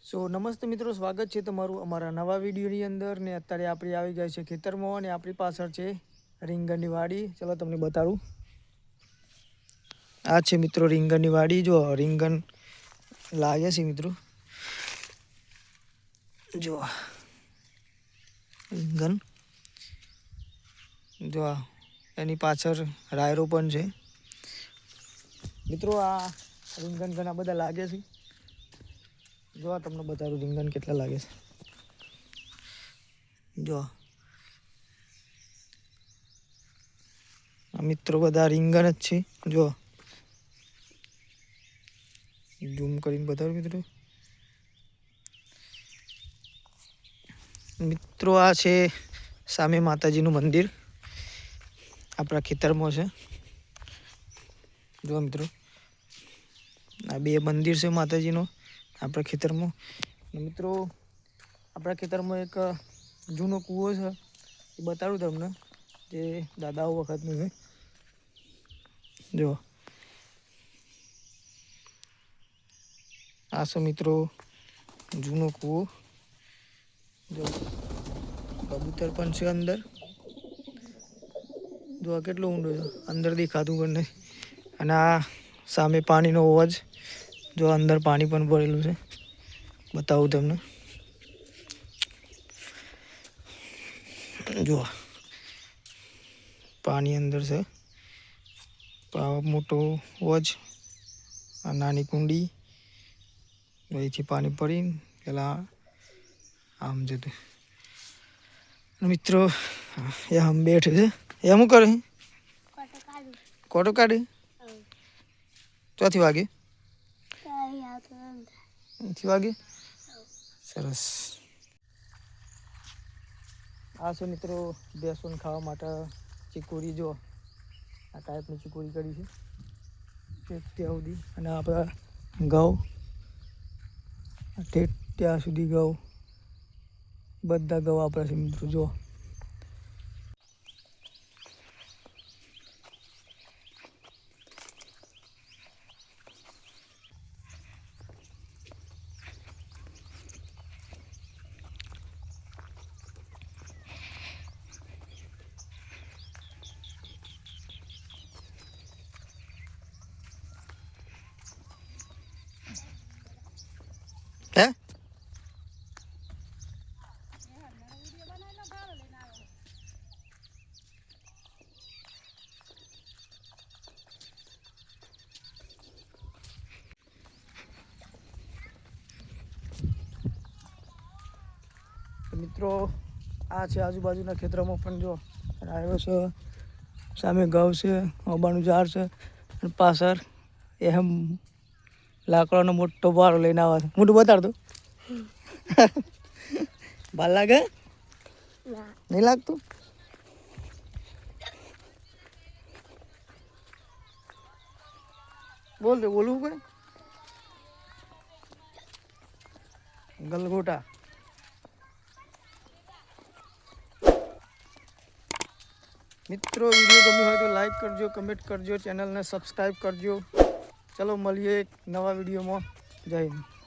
સો નમસ્તે મિત્રો, સ્વાગત છે તમારું અમારા નવા વિડીયોની અંદર ને અત્યારે આપણે આવી ગયા છે ખેતરમાં અને આપણી પાછળ છે રીંગણની વાડી. ચલો તમને બતાડું. આ છે મિત્રો રીંગણની વાડી. જો રીંગણ લાગે છે મિત્રો, જો રીંગણ, જો એની પાછળ રાયરો પણ છે મિત્રો. આ રીંગણ ઘણા બધા લાગે છે. જો તમને બતાવું રીંગણ કેટલા લાગે છે. જો આ મિત્રો બધા રીંગણ જ છે. જો ઝૂમ કરીને બતાવું મિત્રો. મિત્રો આ છે સામે માતાજીનું મંદિર, આપણા ખેતરમાં છે. જો મિત્રો આ બે મંદિર છે માતાજીનો આપણા ખેતરમાં. મિત્રો આપણા ખેતરમાં એક જૂનો કૂવો છે, એ બતાડું તમને, જે દાદાઓ વખતનું છે. જો આ છે મિત્રો જૂનો કૂવો. જો કબૂતર પણ છે અંદર. જો આ કેટલો ઊંડો છે, અંદર દેખાતું પણ નહીં. અને આ સામે પાણીનો અવાજ, જો અંદર પાણી પણ ભરેલું છે, બતાવું તમને. જો પાણી અંદર છે, મોટો વોજ, આ નાની કુંડી, અહીંથી પાણી પડીને પેલા આમ જતું. મિત્રો એ આમ બેઠે છે, એ શું કરે? કોટો કાઢે. ચોથી વાગે વાગે. સરસ. આ છે મિત્રો બેસન ખાવા માટે ચીકુરી. જો આ ટાઈપની ચીકુરી કરી છે ત્યાં સુધી. અને આપણા ઘઉં ત્યાં સુધી ઘઉં, બધા ઘઉં આપણા છે મિત્રો. જો હે મિત્રો આ છે આજુબાજુના ખેતરોમાં પણ. જો રાયરો છે, સામે ઘઉં છે, ઓબાનું ઝાડ છે, અને પાછળ એમ લાકડાનો મોટો બારો લઈને આવે છે. મોટું બતાડ દો. બાર લાગે? નહીં લાગતું? બોલ દે. બોલવું કઈ ગલગોટા. મિત્રો વિડીયો ગમ્યો હોય તો લાઈક કરજો, કમેન્ટ કરજો, ચેનલને સબસ્ક્રાઈબ કરજો. ચલો મળીએ એક નવા વિડીયોમાં. જય હિન્દ.